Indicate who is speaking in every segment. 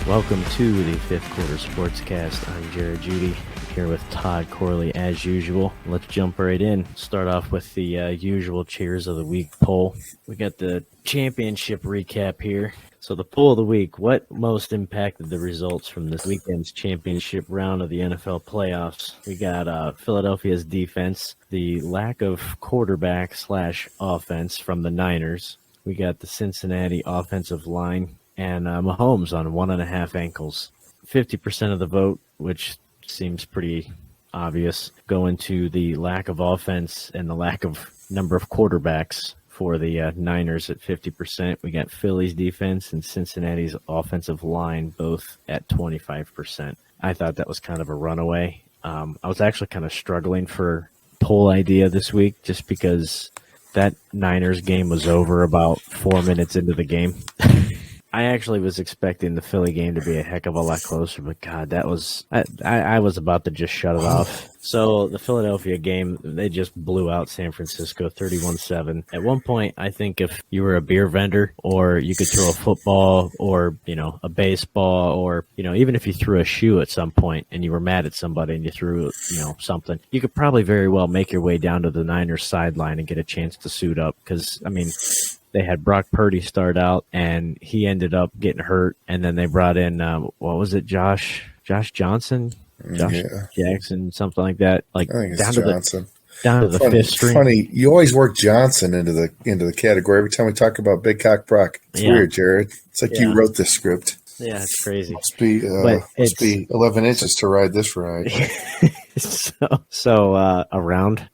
Speaker 1: Welcome to the Fifth Quarter Sportscast. I'm Jared Judy, here with Todd Corley as usual. Let's jump right in. Start off with the usual Cheers of the Week poll. We got the championship recap here. So the poll of the week, what most impacted the results from this weekend's championship round of the NFL playoffs? We got Philadelphia's defense, the lack of quarterback/offense from the Niners. We got the Cincinnati offensive line, and Mahomes on 1.5 ankles. 50% of the vote, which seems pretty obvious, going to the lack of offense and the lack of number of quarterbacks for the Niners at 50%. We got Philly's defense and Cincinnati's offensive line both at 25%. I thought that was kind of a runaway. I was actually kind of struggling for poll idea this week just because that Niners game was over about 4 minutes into the game. I actually was expecting the Philly game to be a heck of a lot closer, but God, that was I was about to just shut it off. So the Philadelphia game, they just blew out San Francisco 31-7. At one point, I think if you were a beer vendor or you could throw a football or, a baseball or, even if you threw a shoe at some point and you were mad at somebody and you threw, something, you could probably very well make your way down to the Niners sideline and get a chance to suit up because, they had Brock Purdy start out, and he ended up getting hurt. And then they brought in, Josh Johnson? Josh Jackson, something like that.
Speaker 2: I think it's
Speaker 1: down
Speaker 2: Johnson.
Speaker 1: Down to the fifth string.
Speaker 2: Funny, you always work Johnson into the category every time we talk about Big Cock Brock. It's weird, Jared. It's like you wrote this script.
Speaker 1: Yeah, it's crazy.
Speaker 2: Must be 11 inches to ride this ride.
Speaker 1: so around.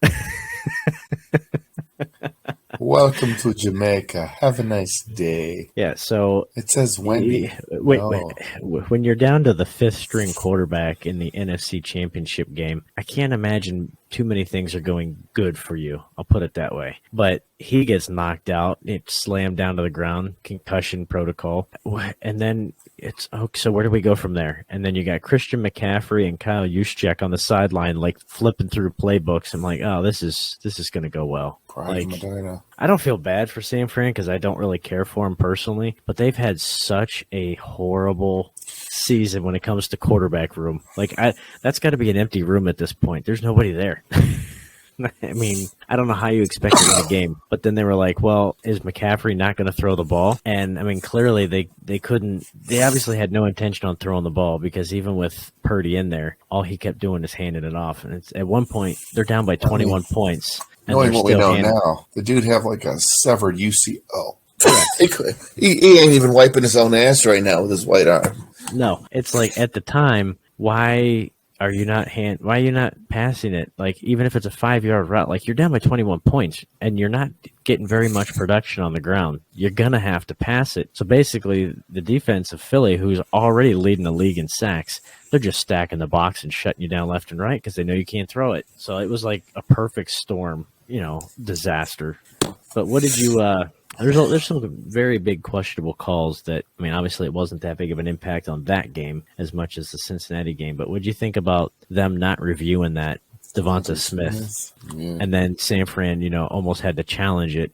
Speaker 2: Welcome to Jamaica. Have a nice day.
Speaker 1: Yeah, so
Speaker 2: it says Wendy.
Speaker 1: Wait. When you're down to the fifth string quarterback in the NFC Championship game, I can't imagine too many things are going good for you. I'll put it that way. But he gets knocked out. It slammed down to the ground, concussion protocol. And then so where do we go from there? And then you got Christian McCaffrey and Kyle Juszczyk on the sideline, like flipping through playbooks. I'm like, oh, this is going to go well. I don't feel bad for San Fran because I don't really care for him personally, but they've had such a horrible season when it comes to quarterback room. That's got to be an empty room at this point. There's nobody there. I don't know how you expect to win a game, but then they were like, well, is McCaffrey not going to throw the ball? And clearly they couldn't, they obviously had no intention on throwing the ball because even with Purdy in there, all he kept doing is handing it off. And at one point they're down by 21 points.
Speaker 2: Knowing what we know now, the dude have like a severed UCL. He ain't even wiping his own ass right now with his white arm.
Speaker 1: No, it's like at the time, why are you not passing it? Like, even if it's a 5-yard route, like you're down by 21 points and you're not getting very much production on the ground. You're going to have to pass it. So basically the defense of Philly, who's already leading the league in sacks, they're just stacking the box and shutting you down left and right because they know you can't throw it. So it was like a perfect storm, disaster. But what did you there's some very big questionable calls that, obviously it wasn't that big of an impact on that game as much as the Cincinnati game. But what did you think about them not reviewing that Devonta Smith? Yeah. And then San Fran, almost had to challenge it.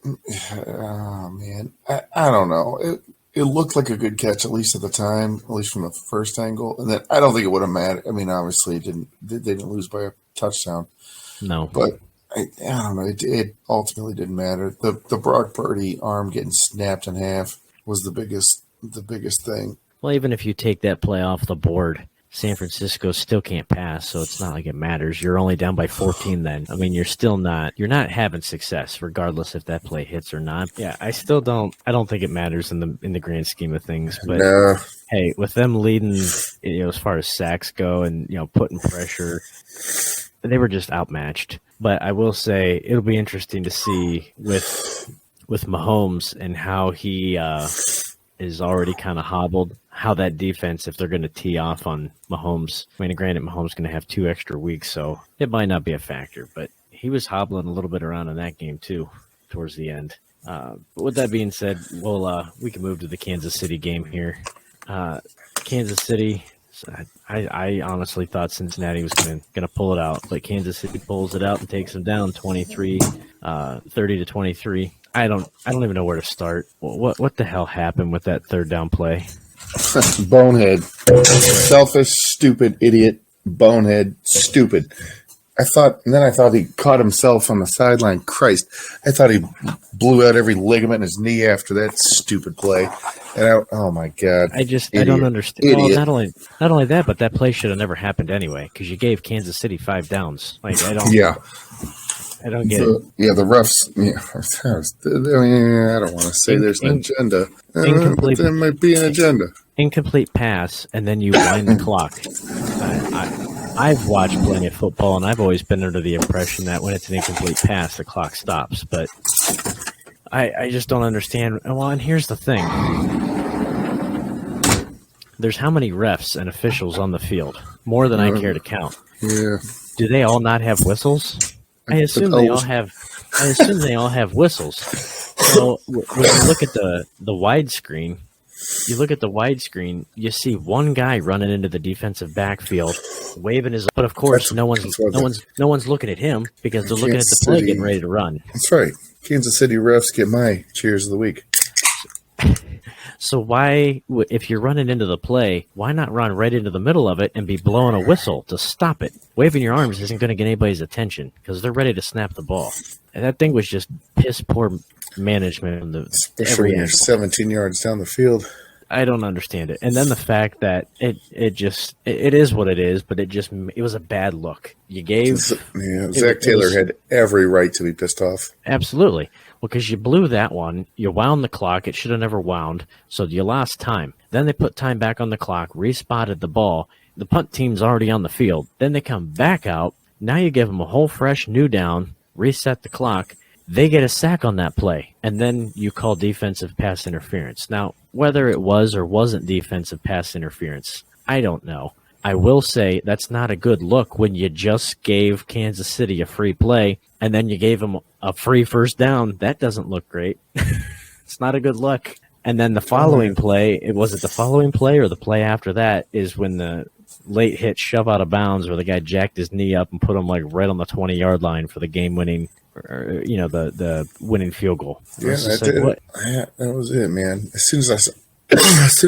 Speaker 2: Oh, man. I don't know. It looked like a good catch, at least at the time, at least from the first angle. And then I don't think it would have mattered. Obviously they didn't lose by a touchdown.
Speaker 1: No.
Speaker 2: But I don't know. It ultimately didn't matter. The Brock Purdy arm getting snapped in half was the biggest thing.
Speaker 1: Well, even if you take that play off the board, San Francisco still can't pass, so it's not like it matters. You're only down by 14 then. You're not having success regardless if that play hits or not. Yeah, I don't think it matters in the grand scheme of things. But
Speaker 2: no.
Speaker 1: Hey, with them leading, as far as sacks go and, putting pressure, they were just outmatched. But I will say it'll be interesting to see with Mahomes and how he is already kind of hobbled, how that defense, if they're going to tee off on Mahomes. Granted, Mahomes is going to have 2 extra weeks, so it might not be a factor. But he was hobbling a little bit around in that game, too, towards the end. But with that being said, we can move to the Kansas City game here. Kansas City, So I honestly thought Cincinnati was going to pull it out, but Kansas City pulls it out and takes them down 30-23. I don't even know where to start. What the hell happened with that third down play?
Speaker 2: Bonehead. Selfish, stupid, idiot, bonehead, stupid. I thought he caught himself on the sideline. Christ, I thought he blew out every ligament in his knee after that stupid play. And oh my God,
Speaker 1: I don't understand. Well, not only that, but that play should have never happened anyway because you gave Kansas City 5 downs. Like I don't.
Speaker 2: Yeah.
Speaker 1: I don't get it.
Speaker 2: Yeah, the refs. Yeah, I don't want to say there's an agenda.
Speaker 1: Incomplete.
Speaker 2: There might be an agenda.
Speaker 1: Incomplete pass, and then you wind the clock. I've watched plenty of football, and I've always been under the impression that when it's an incomplete pass, the clock stops. But I just don't understand. Well, and here's the thing. There's how many refs and officials on the field? More than I care to count.
Speaker 2: Yeah.
Speaker 1: Do they all not have whistles? I assume they all have whistles. So when you look at the widescreen, you see one guy running into the defensive backfield, waving his. But of course, no one's looking at him because they're looking at the play, getting ready to run.
Speaker 2: That's right. Kansas City refs get my cheers of the week.
Speaker 1: So why, if you're running into the play, why not run right into the middle of it and be blowing a whistle to stop it? Waving your arms isn't going to get anybody's attention because they're ready to snap the ball. And that thing was just piss poor management.
Speaker 2: Especially when you're 17 yards down the field.
Speaker 1: I don't understand it. And then the fact that it is what it is, but it was a bad look. You gave
Speaker 2: Zach Taylor had every right to be pissed off.
Speaker 1: Absolutely. Well, because you blew that one, you wound the clock. It should have never wound, so you lost time. Then they put time back on the clock, respotted the ball. The punt team's already on the field. Then they come back out. Now you give them a whole fresh new down, reset the clock. They get a sack on that play, and then you call defensive pass interference. Now, whether it was or wasn't defensive pass interference, I don't know. I will say that's not a good look when you just gave Kansas City a free play and then you gave them a free first down. That doesn't look great. It's not a good look. And then the following play, was it the following play or the play after that is when the late hit shove out of bounds where the guy jacked his knee up and put him like right on the 20-yard line for the game-winning, the winning field goal.
Speaker 2: Yeah, that was it, man. As soon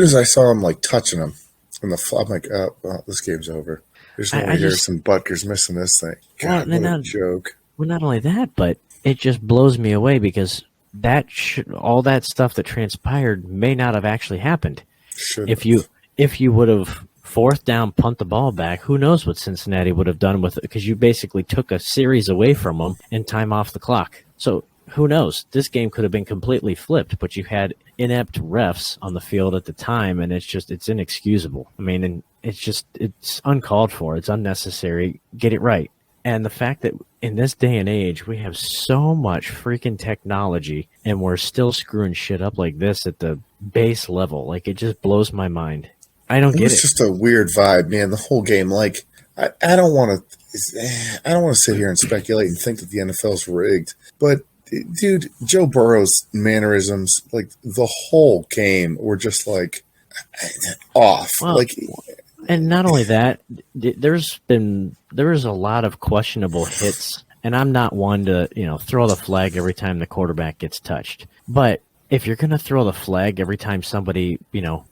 Speaker 2: as I saw him like touching him, I'm like, oh, well, this game's over. There's no way Harrison Butker's missing this thing. God, what a joke.
Speaker 1: Well, not only that, but it just blows me away because all that stuff that transpired may not have actually happened. If you would have fourth down, punt the ball back, who knows what Cincinnati would have done with it because you basically took a series away from them and time off the clock. So who knows? This game could have been completely flipped, but you had inept refs on the field at the time, and it's inexcusable. I mean, and it's uncalled for. It's unnecessary. Get it right. And the fact that in this day and age, we have so much freaking technology, and we're still screwing shit up like this at the base level. Like, it just blows my mind. I don't get it.
Speaker 2: It's just a weird vibe, man. The whole game, like, I don't want to sit here and speculate and think that the NFL's rigged, but dude, Joe Burrow's mannerisms, like the whole game, were just like off.
Speaker 1: Well, and not only that, there is a lot of questionable hits, and I'm not one to throw the flag every time the quarterback gets touched. But if you're going to throw the flag every time somebody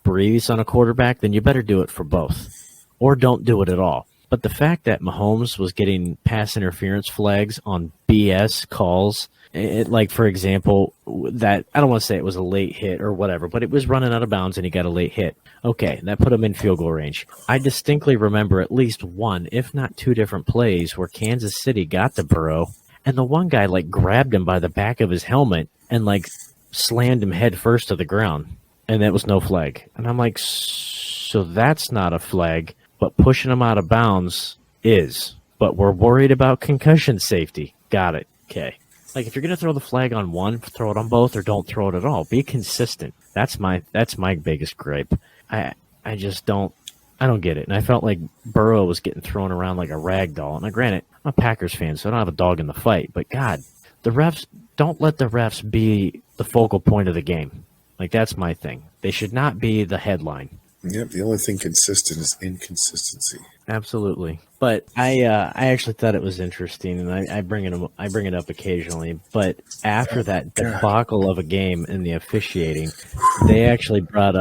Speaker 1: breathes on a quarterback, then you better do it for both, or don't do it at all. But the fact that Mahomes was getting pass interference flags on BS calls. Like, for example, that I don't want to say it was a late hit or whatever, but it was running out of bounds and he got a late hit. Okay, that put him in field goal range. I distinctly remember at least one, if not two different plays where Kansas City got to Burrow and the one guy like grabbed him by the back of his helmet and like slammed him head first to the ground, and that was no flag. And I'm like, so that's not a flag, but pushing him out of bounds is. But we're worried about concussion safety. Got it. Okay. Like, if you're going to throw the flag on one, throw it on both, or don't throw it at all. Be consistent. That's my biggest gripe. I don't get it. And I felt like Burrow was getting thrown around like a rag doll. And granted, I'm a Packers fan, so I don't have a dog in the fight. But God, don't let the refs be the focal point of the game. Like, that's my thing. They should not be the headline.
Speaker 2: Yep, the only thing consistent is inconsistency.
Speaker 1: Absolutely. But I actually thought it was interesting, and I bring it up occasionally. But after that
Speaker 2: God.
Speaker 1: debacle of a game in the officiating, they actually brought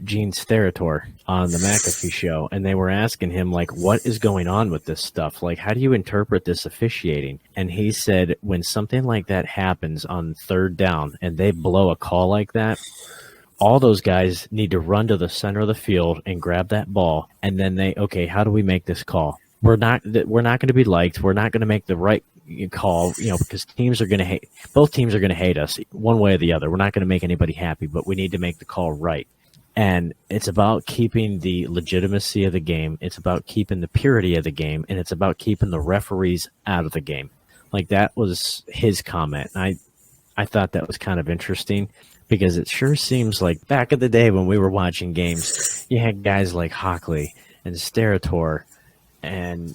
Speaker 1: Gene Steratore on the McAfee show, and they were asking him like, "What is going on with this stuff? Like, how do you interpret this officiating?" And he said, when something like that happens on third down, and they blow a call like that, all those guys need to run to the center of the field and grab that ball, and then okay, how do we make this call? We're not going to be liked. We're not going to make the right call, because teams are going to hate. Both teams are going to hate us one way or the other. We're not going to make anybody happy, but we need to make the call right. And it's about keeping the legitimacy of the game. It's about keeping the purity of the game, and it's about keeping the referees out of the game. Like, that was his comment. I thought that was kind of interesting, because it sure seems like back in the day when we were watching games, you had guys like Hockley and Steratore, and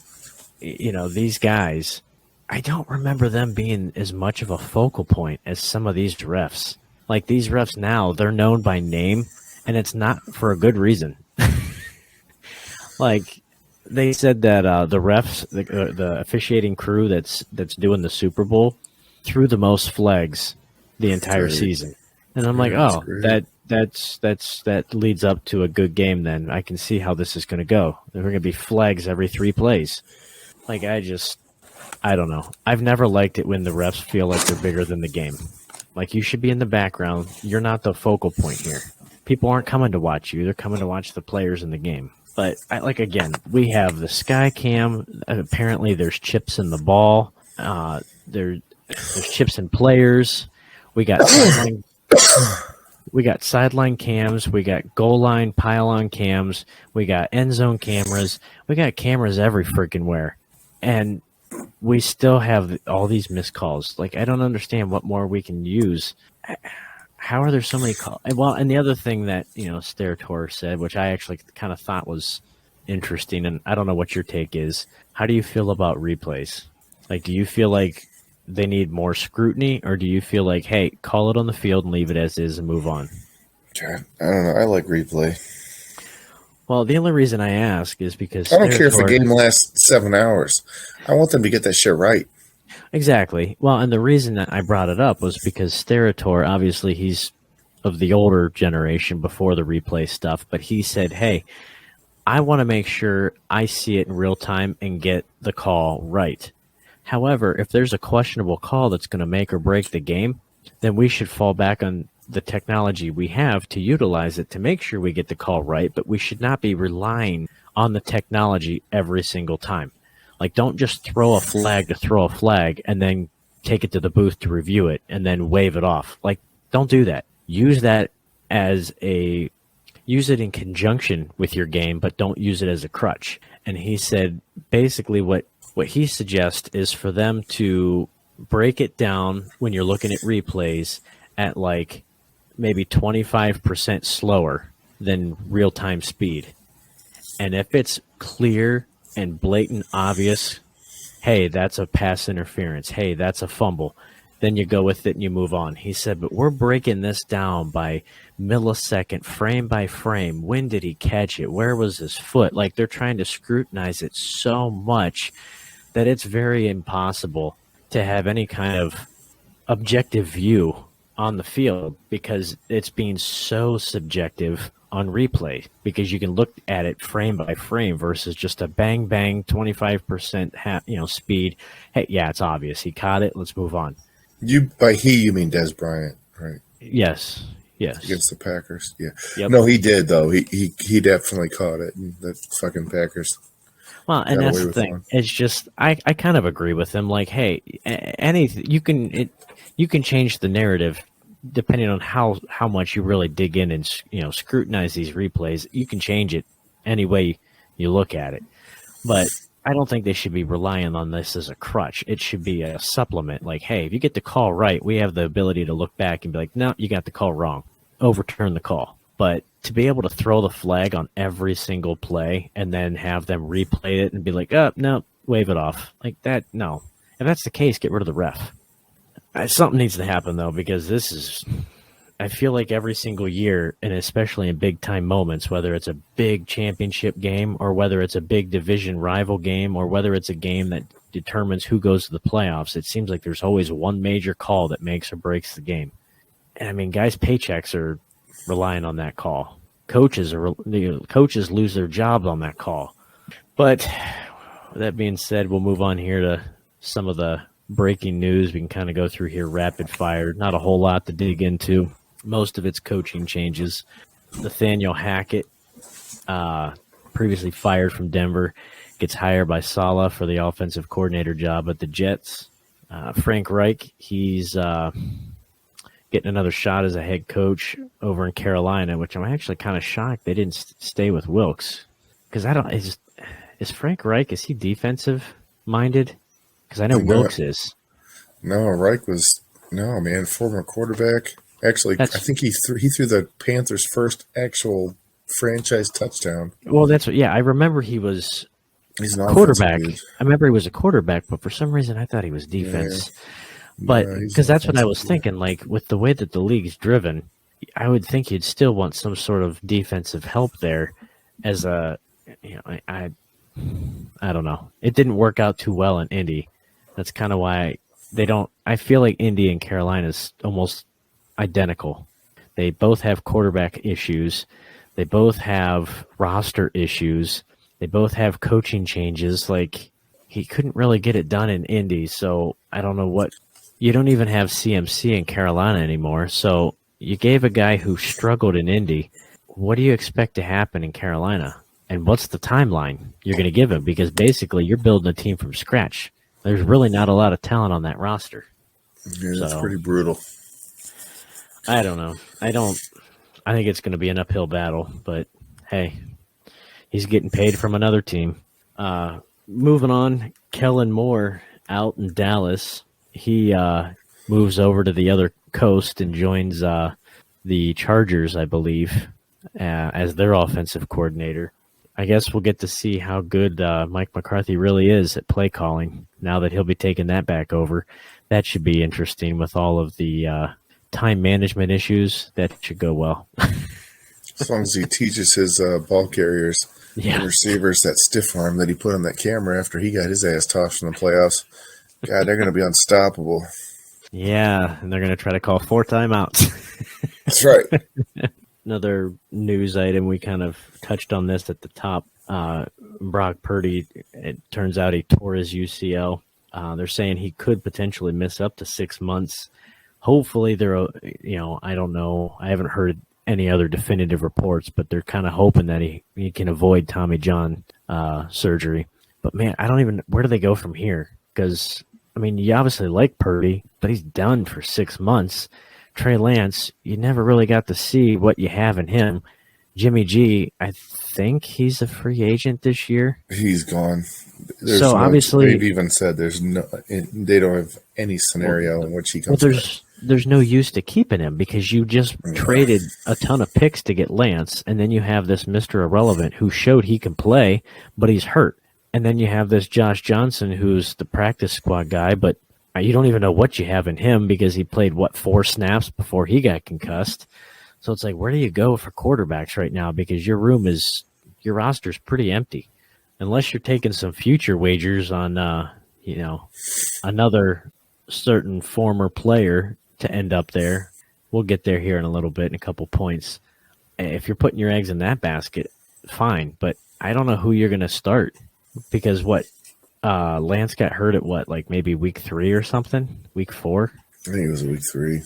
Speaker 1: these guys. I don't remember them being as much of a focal point as some of these refs. Like, these refs now, they're known by name, and it's not for a good reason. Like, they said that the refs, the officiating crew that's doing the Super Bowl, threw the most flags the entire season. And I'm like, oh, that leads up to a good game. Then I can see how this is going to go. There are going to be flags every 3 plays. Like, I don't know. I've never liked it when the refs feel like they're bigger than the game. Like, you should be in the background. You're not the focal point here. People aren't coming to watch you. They're coming to watch the players in the game. But again, we have the sky cam. Apparently, there's chips in the ball. There's chips in players. We got sideline cams. We got goal line pylon cams. We got end zone cameras. We got cameras every freaking where, and we still have all these missed calls. Like, I don't understand what more we can use. How are there so many calls? Well, and the other thing that Steratore said, which I actually kind of thought was interesting, and I don't know what your take is. How do you feel about replays? Like, do you feel like they need more scrutiny, or do you feel like, hey, call it on the field and leave it as is and move on?
Speaker 2: I don't know. I like replay.
Speaker 1: Well, the only reason I ask is because
Speaker 2: I don't care if the game lasts 7 hours. I want them to get that shit right.
Speaker 1: Exactly. Well, and the reason that I brought it up was because Steratore, obviously, he's of the older generation before the replay stuff, but he said, hey, I want to make sure I see it in real time and get the call right. However, if there's a questionable call that's going to make or break the game, then we should fall back on the technology we have to utilize it to make sure we get the call right, but we should not be relying on the technology every single time. Like, don't just throw a flag to throw a flag and then take it to the booth to review it and then wave it off. Like, don't do that. Use it in conjunction with your game, but don't use it as a crutch. And he said basically what he suggests is for them to break it down when you're looking at replays at like maybe 25% slower than real-time speed. And if it's clear and blatant obvious, hey, that's a pass interference, hey, that's a fumble, then you go with it and you move on. He said, but we're breaking this down by millisecond, frame by frame. When did he catch it? Where was his foot? Like, they're trying to scrutinize it so much that it's very impossible to have any kind of objective view on the field because it's being so subjective on replay, because you can look at it frame by frame versus just a bang bang 25% speed. Hey, yeah, it's obvious he caught it, let's move on.
Speaker 2: By you mean Des Bryant, right?
Speaker 1: Yes
Speaker 2: Against the Packers. Yeah.
Speaker 1: Yep.
Speaker 2: No, he did though. He definitely caught it. The fucking Packers.
Speaker 1: Well, and that's the thing. It's just I kind of agree with him. Like, hey, anything you can change the narrative depending on how much you really dig in and scrutinize these replays. You can change it any way you look at it, but I don't think they should be relying on this as a crutch. It should be a supplement. Like, hey, if you get the call right, we have the ability to look back and be like, no, you got the call wrong. Overturn the call. But to be able to throw the flag on every single play and then have them replay it and be like, oh, no, wave it off. Like that, no. If that's the case, get rid of the ref. Something needs to happen, though, because this is I feel like every single year, and especially in big time moments, whether it's a big championship game or whether it's a big division rival game or whether it's a game that determines who goes to the playoffs, it seems like there's always one major call that makes or breaks the game. And I mean, guys' paychecks are relying on that call. Coaches lose their jobs on that call. But with that being said, we'll move on here to some of the breaking news. We can kind of go through here rapid fire. Not a whole lot to dig into. Most of it's coaching changes. Nathaniel Hackett, previously fired from Denver, gets hired by Saleh for the offensive coordinator job at the Jets. Frank Reich, he's getting another shot as a head coach over in Carolina, which I'm actually kind of shocked they didn't stay with Wilkes. Because is Frank Reich, is he defensive minded? Because I know Wilkes is.
Speaker 2: No, Reich was, former quarterback. Actually, I think he threw the Panthers' first actual franchise touchdown.
Speaker 1: Well, I remember he's an quarterback. I remember he was a quarterback, but for some reason I thought he was defense. Yeah. But because that's what I was thinking, like with the way that the league's driven, I would think you'd still want some sort of defensive help there as a, I don't know. It didn't work out too well in Indy. That's kind of why I feel like Indy and Carolina is almost identical. They both have quarterback issues. They both have roster issues. They both have coaching changes. Like, he couldn't really get it done in Indy, so I don't know what. You don't even have CMC in Carolina anymore, so you gave a guy who struggled in Indy. What do you expect to happen in Carolina? And what's the timeline you're going to give him? Because basically you're building a team from scratch. There's really not a lot of talent on that roster.
Speaker 2: Yeah, that's pretty brutal.
Speaker 1: I don't know. I think it's going to be an uphill battle, but hey, he's getting paid from another team. Moving on, Kellen Moore out in Dallas. He moves over to the other coast and joins the Chargers, I believe, as their offensive coordinator. I guess we'll get to see how good Mike McCarthy really is at play calling now that he'll be taking that back over. That should be interesting with all of the time management issues. That should go well.
Speaker 2: As long as he teaches his ball carriers and receivers that stiff arm that he put on that camera after he got his ass tossed in the playoffs. God, they're going to be unstoppable.
Speaker 1: Yeah, and they're going to try to call 4 timeouts.
Speaker 2: That's right.
Speaker 1: Another news item, we kind of touched on this at the top. Brock Purdy, it turns out he tore his UCL. They're saying he could potentially miss up to 6 months. Hopefully, I don't know. I haven't heard any other definitive reports, but they're kind of hoping that he can avoid Tommy John surgery. But, man, where do they go from here? Because, I mean, you obviously like Purdy, but he's done for 6 months. Trey Lance, you never really got to see what you have in him. Jimmy G, I think he's a free agent this year.
Speaker 2: He's gone.
Speaker 1: Obviously,
Speaker 2: they've even said they don't have any scenario in which he comes back.
Speaker 1: There's no use to keeping him because you just traded a ton of picks to get Lance, and then you have this Mr. Irrelevant who showed he can play, but he's hurt. And then you have this Josh Johnson who's the practice squad guy, but you don't even know what you have in him because he played, 4 snaps before he got concussed. So it's like, where do you go for quarterbacks right now? Because your roster's pretty empty. Unless you're taking some future wagers on, another certain former player to end up there. We'll get there here in a little bit in a couple points. If you're putting your eggs in that basket, fine. But I don't know who you're going to start because Lance got hurt at maybe week 3 or something, week 4.
Speaker 2: I think it was week 3.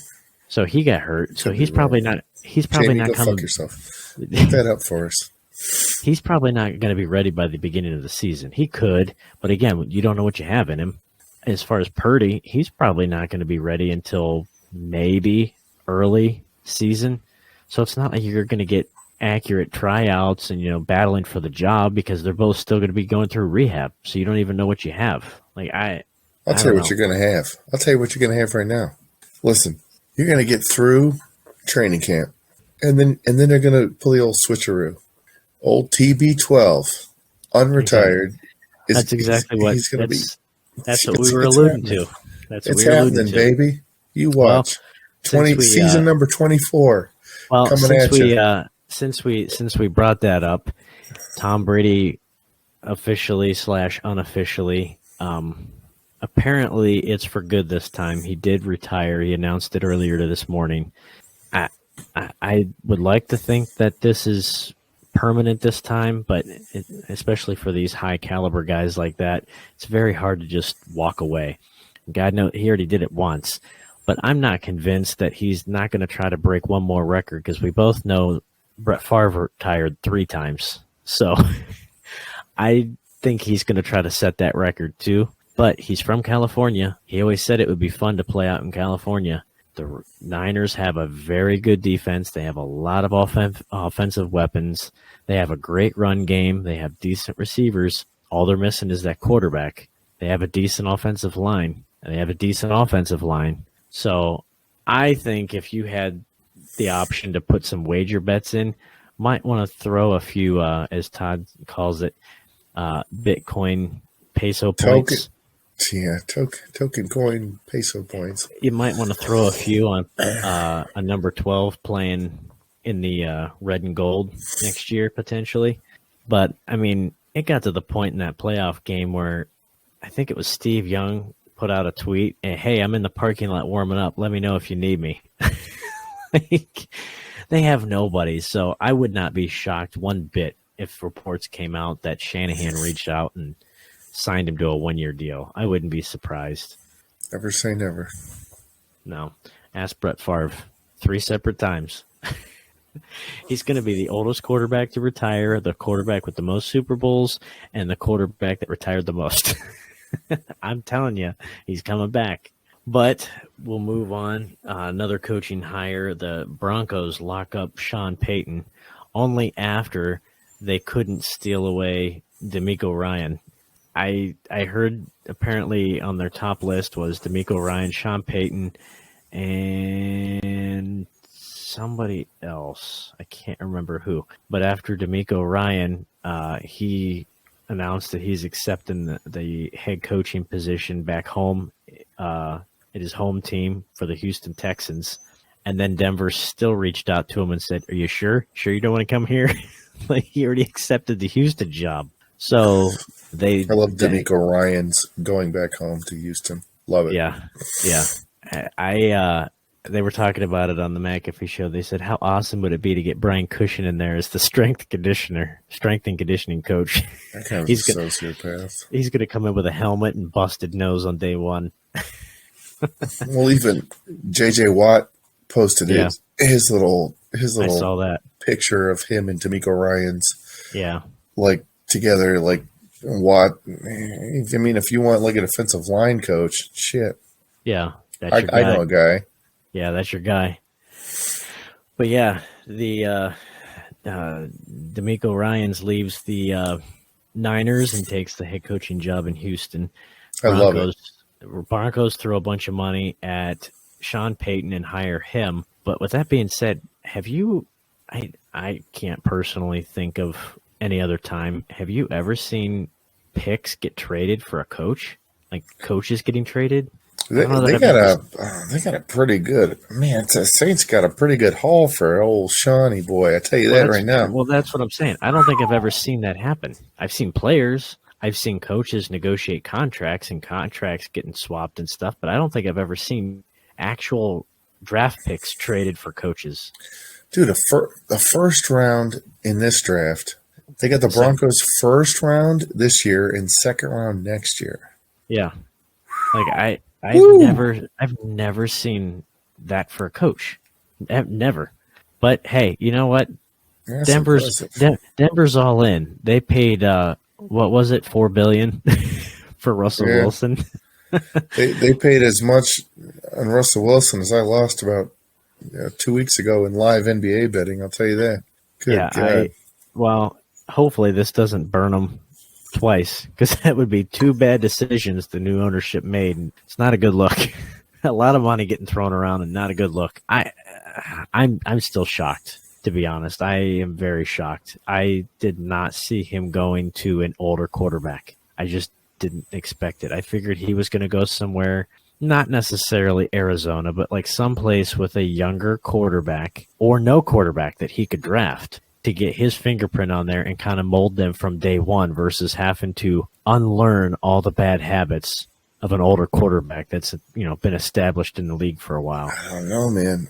Speaker 1: So he got hurt. So he's probably not. He's probably
Speaker 2: Jamie,
Speaker 1: not
Speaker 2: go
Speaker 1: coming.
Speaker 2: Fuck yourself. Pick that up for us.
Speaker 1: He's probably not going to be ready by the beginning of the season. He could, but again, you don't know what you have in him. As far as Purdy, he's probably not going to be ready until maybe early season. So it's not like you're going to get accurate tryouts and battling for the job because they're both still going to be going through rehab. So you don't even know what you have.
Speaker 2: I'll tell you what you're going to have. I'll tell you what you're going to have right now. Listen, you're going to get through training camp, and then they're going to pull the old switcheroo. Old TB12, unretired.
Speaker 1: That's exactly what
Speaker 2: he's going to be.
Speaker 1: That's what we were alluding to. That's what
Speaker 2: it's
Speaker 1: we were alluding
Speaker 2: happening,
Speaker 1: to.
Speaker 2: baby. You watch. Season number 24.
Speaker 1: Well,
Speaker 2: coming at you.
Speaker 1: since we brought that up, Tom Brady officially / unofficially, apparently it's for good this time. He did retire. He announced it earlier this morning. I would like to think that this is permanent this time, but especially for these high caliber guys like that, it's very hard to just walk away. God knows he already did it once, but I'm not convinced that he's not going to try to break one more record because we both know Brett Favre retired 3 times. So I think he's going to try to set that record too, but he's from California. He always said it would be fun to play out in California. The Niners have a very good defense. They have a lot of offensive weapons. They have a great run game. They have decent receivers. All they're missing is that quarterback. They have a decent offensive line, and they have a decent offensive line. So I think if you had the option to put some wager bets in, might want to throw a few, as Todd calls it, Bitcoin peso points.
Speaker 2: Token coin peso points.
Speaker 1: You might want to throw a few on a number 12 playing in the red and gold next year, potentially. But, I mean, it got to the point in that playoff game where I think it was Steve Young put out a tweet, hey, I'm in the parking lot warming up. Let me know if you need me. Like, they have nobody, so I would not be shocked one bit if reports came out that Shanahan reached out and signed him to a 1-year deal. I wouldn't be surprised.
Speaker 2: Never say never.
Speaker 1: No. Ask Brett Favre 3 separate times. He's going to be the oldest quarterback to retire, the quarterback with the most Super Bowls, and the quarterback that retired the most. I'm telling you, he's coming back. But we'll move on. Another coaching hire. The Broncos lock up Sean Payton only after they couldn't steal away DeMeco Ryan. I heard apparently on their top list was DeMeco Ryan, Sean Payton, and somebody else. I can't remember who. But after DeMeco Ryan, he announced that he's accepting the head coaching position back home at his home team for the Houston Texans. And then Denver still reached out to him and said, "Are you sure? Sure you don't want to come here?" Like, he already accepted the Houston job. So I
Speaker 2: love DeMeco Ryan's going back home to Houston. Love it.
Speaker 1: Yeah. They were talking about it on the McAfee show. They said, how awesome would it be to get Brian Cushion in there as the strength and conditioning coach?
Speaker 2: That kind of sociopath.
Speaker 1: He's going to come in with a helmet and busted nose on day one.
Speaker 2: Well, even J.J. Watt posted his little
Speaker 1: I saw that
Speaker 2: picture of him and DeMeco Ryan's together. Like, Watt, I mean, if you want like an offensive line coach, shit.
Speaker 1: Yeah,
Speaker 2: I know a guy.
Speaker 1: Yeah, that's your guy. But yeah, the DeMeco Ryans leaves the Niners and takes the head coaching job in Houston.
Speaker 2: I love it.
Speaker 1: Broncos throw a bunch of money at Sean Payton and hire him. But with that being said, I can't personally think of any other time. Have you ever seen picks get traded for a coach? Like coaches getting traded?
Speaker 2: They got a pretty good man. The Saints got a pretty good haul for old Shawnee boy. I tell you that right now.
Speaker 1: Well, that's what I'm saying. I don't think I've ever seen that happen. I've seen players, I've seen coaches negotiate contracts and contracts getting swapped and stuff, but I don't think I've ever seen actual draft picks traded for coaches.
Speaker 2: Dude, the first round in this draft, they got the Broncos first round this year and second round next year.
Speaker 1: Yeah, like I've never seen that for a coach. Never. But hey, you know what?
Speaker 2: That's
Speaker 1: Denver's all in. They paid what was it, $4 billion for Russell Wilson.
Speaker 2: they paid as much on Russell Wilson as I lost about 2 weeks ago in live NBA betting. I'll tell you that. Good God.
Speaker 1: Well, hopefully this doesn't burn them twice, because that would be 2 bad decisions the new ownership made. It's not a good look. A lot of money getting thrown around and not a good look. I'm still shocked, to be honest. I am very shocked. I did not see him going to an older quarterback. I just didn't expect it. I figured he was going to go somewhere not necessarily Arizona, but like someplace with a younger quarterback or no quarterback that he could draft to get his fingerprint on there and kind of mold them from day one versus having to unlearn all the bad habits of an older quarterback that's been established in the league for a while.
Speaker 2: I don't know, man.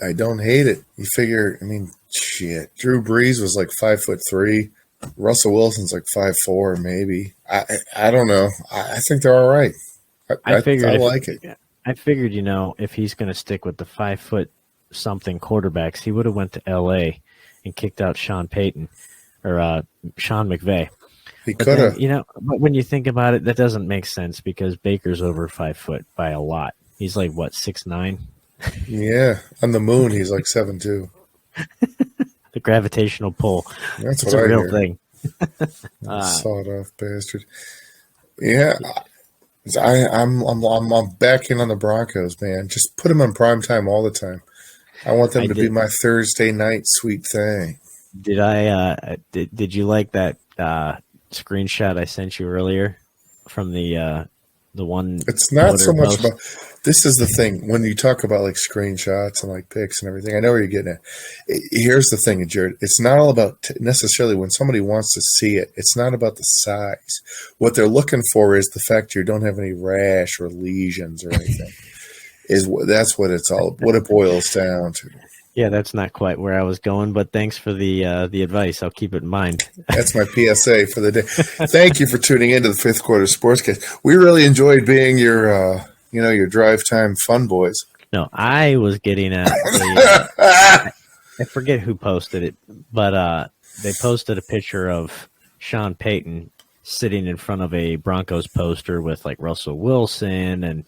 Speaker 2: I don't hate it. You figure, I mean, shit. Drew Brees was like 5'3". Russell Wilson's like 5'4", maybe. I don't know. I think they're all right.
Speaker 1: I figured
Speaker 2: I like it.
Speaker 1: I figured, if he's going to stick with the 5 foot something quarterbacks, he would have went to L.A. and kicked out Sean Payton or Sean McVay.
Speaker 2: He could have.
Speaker 1: But when you think about it, that doesn't make sense because Baker's over 5 foot by a lot. He's like what, 6'9"?
Speaker 2: Yeah, on the moon he's like 7'2".
Speaker 1: The gravitational pull.
Speaker 2: That's
Speaker 1: It's
Speaker 2: what
Speaker 1: a
Speaker 2: I
Speaker 1: real
Speaker 2: hear.
Speaker 1: thing.
Speaker 2: Sawed off bastard. Yeah, I'm backing on the Broncos, man. Just put them on prime time all the time. I want them to be my Thursday night sweet thing.
Speaker 1: Did you like that screenshot I sent you earlier from the one?
Speaker 2: It's not so much
Speaker 1: post?
Speaker 2: about. This is the thing when you talk about like screenshots and like pics and everything. I know where you're getting at. Here's the thing, Jared. It's not all about necessarily when somebody wants to see it. It's not about the size. What they're looking for is the fact you don't have any rash or lesions or anything. That's what it's all. What it boils down to.
Speaker 1: Yeah, that's not quite where I was going, but thanks for the advice. I'll keep it in mind.
Speaker 2: That's my PSA for the day. Thank you for tuning into the Fifth Quarter Sportscast. We really enjoyed being your drive time fun boys.
Speaker 1: No, I was getting at I forget who posted it, but they posted a picture of Sean Payton sitting in front of a Broncos poster with like Russell Wilson and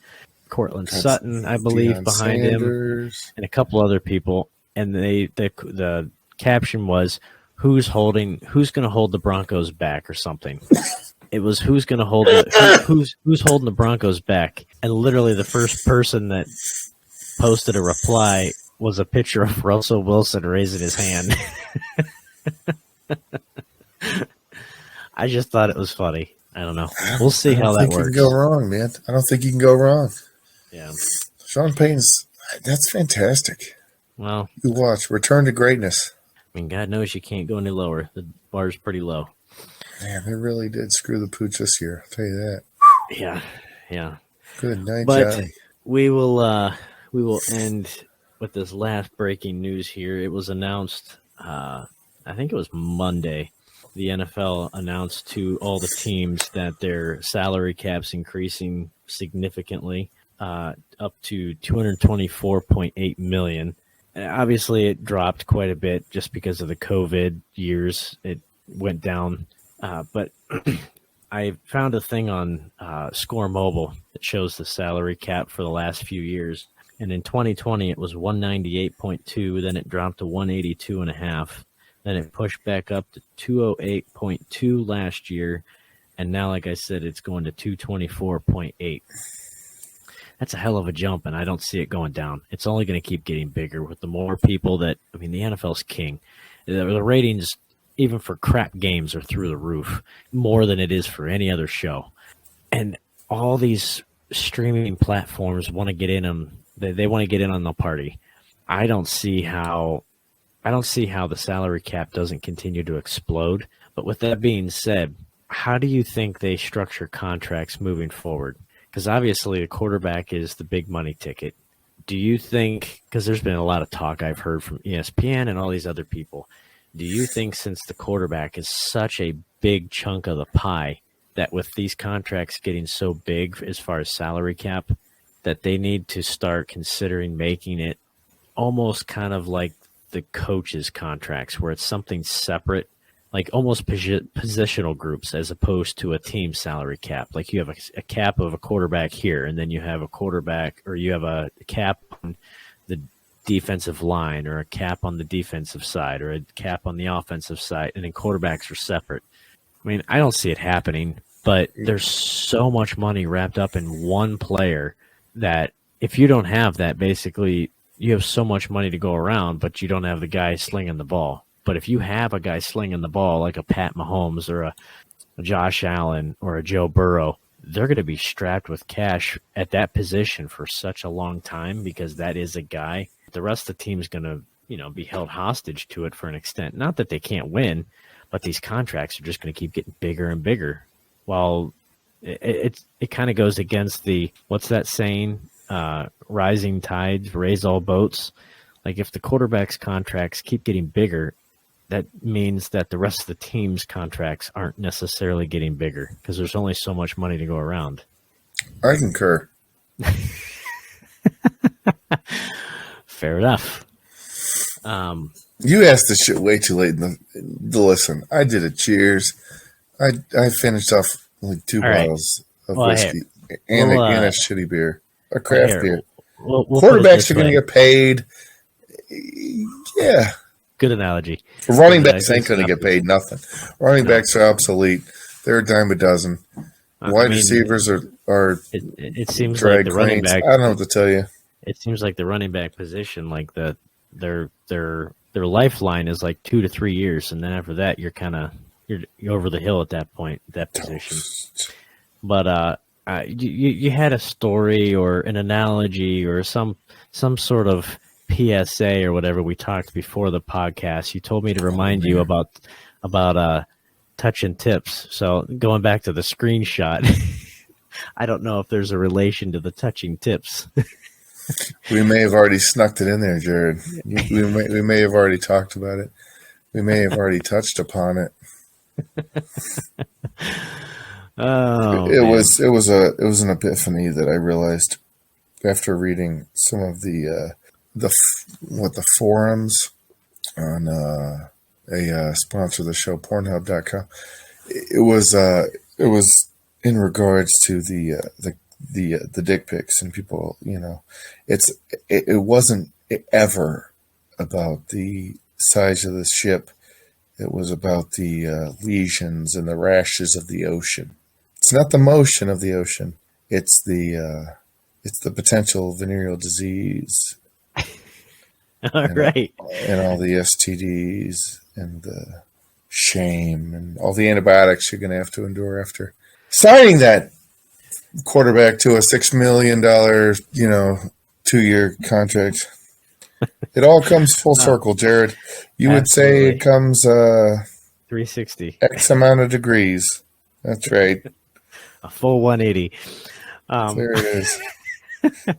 Speaker 1: Cortland Sutton, I believe,
Speaker 2: Deion
Speaker 1: behind
Speaker 2: Sanders.
Speaker 1: him, and a couple other people. And the caption was, who's going to hold the Broncos back or something. It was who's going to hold who's holding the Broncos back. And literally the first person that posted a reply was a picture of Russell Wilson raising his hand. I just thought it was funny. I don't know. We'll see how that works.
Speaker 2: You can go wrong, man. I don't think you can go wrong.
Speaker 1: Yeah.
Speaker 2: Sean Payton's, that's fantastic.
Speaker 1: Well,
Speaker 2: you watch. Return to greatness.
Speaker 1: I mean, God knows you can't go any lower. The bar's pretty low.
Speaker 2: Man, they really did screw the pooch this year. I'll tell you that.
Speaker 1: Yeah.
Speaker 2: Good night,
Speaker 1: but
Speaker 2: Johnny.
Speaker 1: We will end with this last breaking news here. It was announced, I think it was Monday. The NFL announced to all the teams that their salary cap's increasing significantly, up to $224.8 million. Obviously, it dropped quite a bit just because of the COVID years. It went down. But I found a thing on Score Mobile that shows the salary cap for the last few years. And in 2020, it was 198.2. Then it dropped to 182.5. Then it pushed back up to 208.2 last year. And now, like I said, it's going to 224.8. That's a hell of a jump, and I don't see it going down. It's only going to keep getting bigger with the more people the NFL's king. The ratings, even for crap games, are through the roof, more than it is for any other show. And all these streaming platforms want to get in on, they want to get in on the party. I don't see how the salary cap doesn't continue to explode. But with that being said, how do you think they structure contracts moving forward? Because obviously a quarterback is the big money ticket. Do you think, because there's been a lot of talk I've heard from ESPN and all these other people, do you think since the quarterback is such a big chunk of the pie that with these contracts getting so big as far as salary cap, that they need to start considering making it almost kind of like the coaches' contracts where it's something separate, like almost positional groups as opposed to a team salary cap? Like you have a cap of a quarterback here, and then you have a quarterback, or you have a cap on the defensive line, or a cap on the defensive side, or a cap on the offensive side, and then quarterbacks are separate. I mean, I don't see it happening, but there's so much money wrapped up in one player that if you don't have that, basically you have so much money to go around, but you don't have the guy slinging the ball. But if you have a guy slinging the ball like a Pat Mahomes or a Josh Allen or a Joe Burrow, they're going to be strapped with cash at that position for such a long time because that is a guy. The rest of the team's going to, be held hostage to it for an extent. Not that they can't win, but these contracts are just going to keep getting bigger and bigger. While it kind of goes against the, what's that saying? Rising tides raise all boats. Like if the quarterback's contracts keep getting bigger, that means that the rest of the team's contracts aren't necessarily getting bigger because there's only so much money to go around.
Speaker 2: I concur.
Speaker 1: Fair enough.
Speaker 2: You asked this shit way too late in the listen. I did a cheers. I finished off like 2 bottles of whiskey and a shitty beer, a craft beer.
Speaker 1: We'll
Speaker 2: Quarterbacks are going to get paid. Yeah.
Speaker 1: Good analogy.
Speaker 2: Running backs ain't going to get paid nothing. Running backs are obsolete. They're a dime a dozen. Wide receivers are.
Speaker 1: It seems like the running back.
Speaker 2: I don't know what to tell you.
Speaker 1: It seems like the running back position, like their lifeline is like 2 to 3 years, and then after that, you're over the hill at that point, that position. But you had a story or an analogy or some sort of PSA or whatever we talked before the podcast. You told me to remind you about touching tips. So going back to the screenshot, I don't know if there's a relation to the touching tips.
Speaker 2: We may have already snuck it in there, Jared. We may have already talked about it. We may have already touched upon it. It was an epiphany that I realized after reading some of the forums on a sponsor of the show, Pornhub.com. It was in regards to the dick pics and people. It wasn't ever about the size of the ship. It was about the lesions and the rashes of the ocean. It's not the motion of the ocean. It's the potential venereal disease.
Speaker 1: All right.
Speaker 2: And all the STDs and the shame and all the antibiotics you're going to have to endure after signing that quarterback to a $6 million, 2-year contract. It all comes full circle, Jared. You would say it comes
Speaker 1: 360.
Speaker 2: X amount of degrees. That's right.
Speaker 1: A full 180.
Speaker 2: There it is.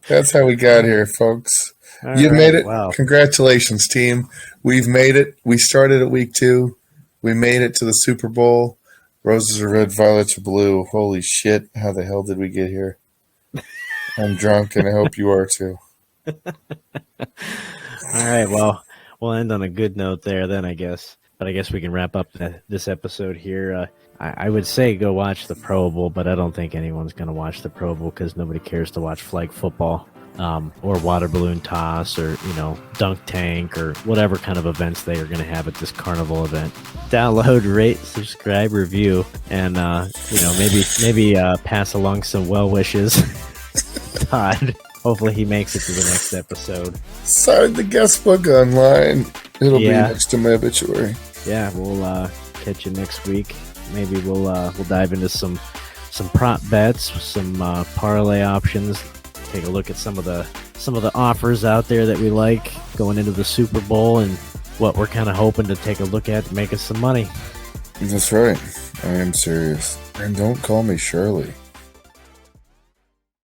Speaker 2: That's how we got here, folks. You made it.
Speaker 1: Wow.
Speaker 2: Congratulations, team. We've made it. We started at week 2. We made it to the Super Bowl. Roses are red, violets are blue. Holy shit. How the hell did we get here? I'm drunk, and I hope you are too.
Speaker 1: All right. Well, we'll end on a good note there then, I guess. But I guess we can wrap up this episode here. I would say go watch the Pro Bowl, but I don't think anyone's going to watch the Pro Bowl because nobody cares to watch flag football. Or water balloon toss or, dunk tank or whatever kind of events they are going to have at this carnival event. Download, rate, subscribe, review, and, maybe pass along some well wishes. Todd, hopefully he makes it to the next episode.
Speaker 2: Sign the guest book online. It'll be next to my obituary.
Speaker 1: Yeah, we'll catch you next week. Maybe we'll dive into some prop bets, some parlay options. Take a look at some of the offers out there that we like going into the Super Bowl and what we're kind of hoping to take a look at to make us some money.
Speaker 2: That's right. I am serious. And don't call me Shirley.